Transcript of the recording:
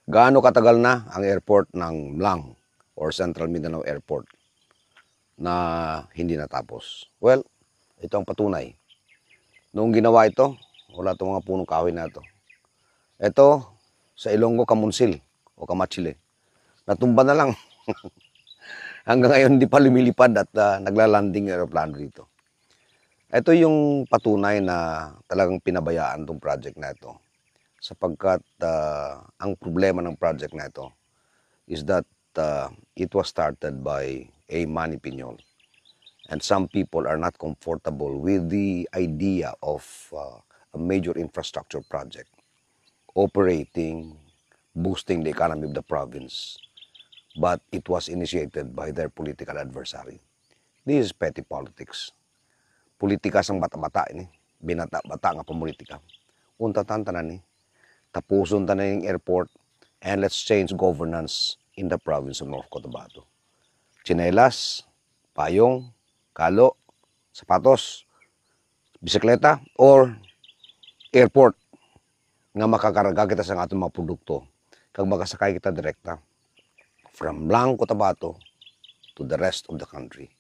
Gaano katagal na ang airport ng Mlang or Central Mindanao Airport na hindi natapos? Well, ito ang patunay. Noong ginawa ito, wala itong mga punong kahoy na ito. Ito, sa Ilonggo, Kamunsil o Kamatsile. Natumba na lang. Hanggang ngayon hindi pa lumilipad at naglalanding aeroplano dito. Ito yung patunay na talagang pinabayaan itong project na ito. Sapagkat ang problema ng project na ito is that it was started by a Manny Piñol. And some people are not comfortable with the idea of a major infrastructure project operating, boosting the economy of the province. But it was initiated by their political adversary. This is petty politics. Politika sang bata-bata ini, binata-bata nga pamulitika. Unta tanan ni, tapuson tanan yung airport, and let's change governance in the province of North Cotabato. Tsinelas, payong, kalo, sapatos, bisikleta, or airport nga makakarga kita sa atong mga produkto kag makasakay kita direkta from Mlang, Cotabato to the rest of the country.